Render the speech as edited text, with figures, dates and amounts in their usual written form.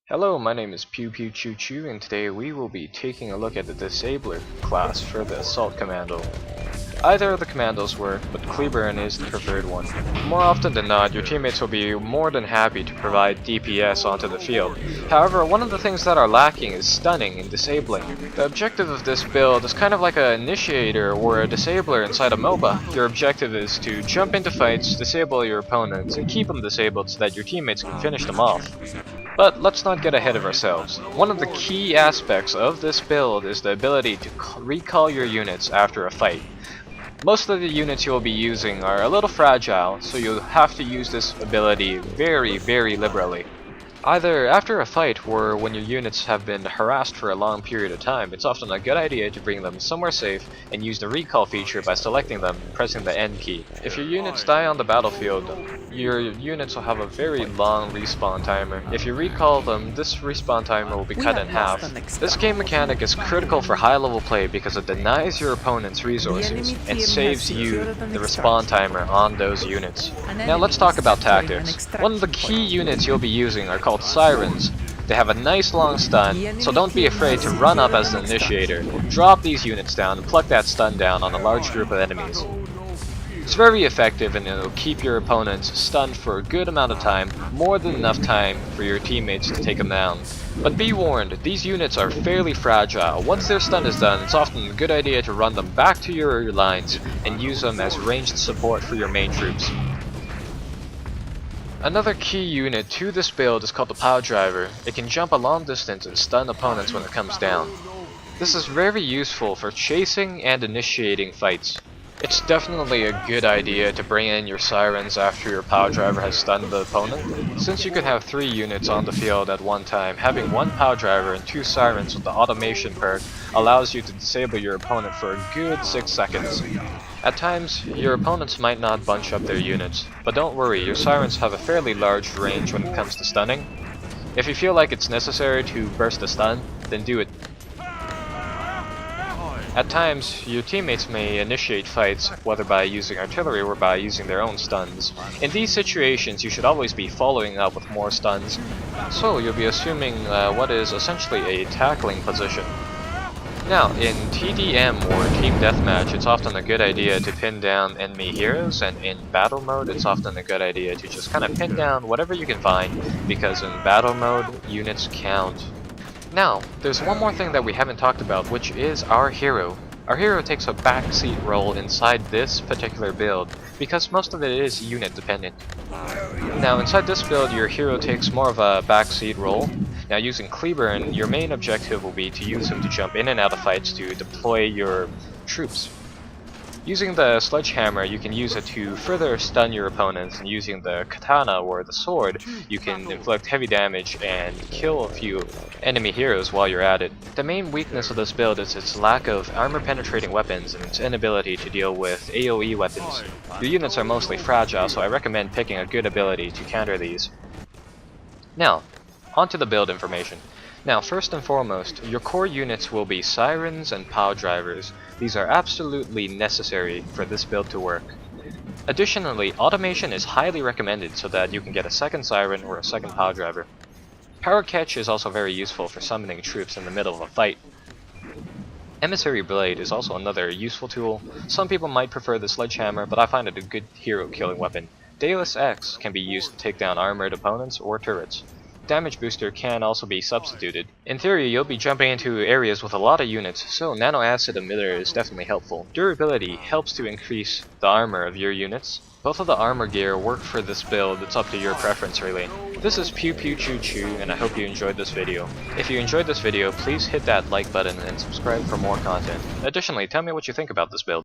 Hello, my name is Pew Pew Choo Choo, and today we will be taking a look at the Disabler class for the Assault Commando. Either of the commandos work, but Cleburne is the preferred one. More often than not, your teammates will be more than happy to provide DPS onto the field. However, one of the things that are lacking is stunning and disabling. The objective of this build is kind of like an initiator or a disabler inside a MOBA. Your objective is to jump into fights, disable your opponents, and keep them disabled so that your teammates can finish them off. But let's not get ahead of ourselves. One of the key aspects of this build is the ability to recall your units after a fight. Most of the units you'll be using are a little fragile, so you'll have to use this ability very liberally. Either after a fight or when your units have been harassed for a long period of time, it's often a good idea to bring them somewhere safe and use the recall feature by selecting them and pressing the N key. If your units die on the battlefield, your units will have a very long respawn timer. If you recall them, this respawn timer will be cut in half. This game mechanic is critical for high level play because it denies your opponent's resources and saves you the respawn timer on those units. Now let's talk about tactics. One of the key units you'll be using are called Sirens. They have a nice long stun, so don't be afraid to run up as an initiator. Drop these units down and pluck that stun down on a large group of enemies. It's very effective and it'll keep your opponents stunned for a good amount of time, more than enough time for your teammates to take them down. But be warned, these units are fairly fragile. Once their stun is done, it's often a good idea to run them back to your lines and use them as ranged support for your main troops. Another key unit to this build is called the Pile Driver. It can jump a long distance and stun opponents when it comes down. This is very useful for chasing and initiating fights. It's definitely a good idea to bring in your Sirens after your Pile Driver has stunned the opponent. Since you can have 3 units on the field at one time, having 1 Pile Driver and 2 Sirens with the automation perk allows you to disable your opponent for a good 6 seconds. At times, your opponents might not bunch up their units, but don't worry, your Sirens have a fairly large range when it comes to stunning. If you feel like it's necessary to burst a stun, then do it. At times, your teammates may initiate fights, whether by using artillery or by using their own stuns. In these situations, you should always be following up with more stuns, so you'll be assuming what is essentially a tackling position. Now, in TDM or Team Deathmatch, it's often a good idea to pin down enemy heroes, and in battle mode, it's often a good idea to just kind of pin down whatever you can find, because in battle mode, units count. Now, there's one more thing that we haven't talked about, which is our hero. Our hero takes a backseat role inside this particular build, because most of it is unit dependent. Now, inside this build, your hero takes more of a backseat role. Now, using Cleburne, your main objective will be to use him to jump in and out of fights to deploy your troops. Using the sledgehammer, you can use it to further stun your opponents, and using the katana or the sword, you can inflict heavy damage and kill a few enemy heroes while you're at it. The main weakness of this build is its lack of armor-penetrating weapons and its inability to deal with AoE weapons. Your units are mostly fragile, so I recommend picking a good ability to counter these. Now, onto the build information. Now, first and foremost, your core units will be Sirens and Pile Drivers. These are absolutely necessary for this build to work. Additionally, automation is highly recommended so that you can get a second Siren or a second Pile Driver. Power Catch is also very useful for summoning troops in the middle of a fight. Emissary Blade is also another useful tool. Some people might prefer the Sledgehammer, but I find it a good hero killing weapon. Deus Ex can be used to take down armored opponents or turrets. Damage Booster can also be substituted. In theory, you'll be jumping into areas with a lot of units, so Nano-Acid Emitter is definitely helpful. Durability helps to increase the armor of your units. Both of the armor gear work for this build, it's up to your preference really. This is Pew Pew Choo Choo, and I hope you enjoyed this video. If you enjoyed this video, please hit that like button and subscribe for more content. Additionally, tell me what you think about this build.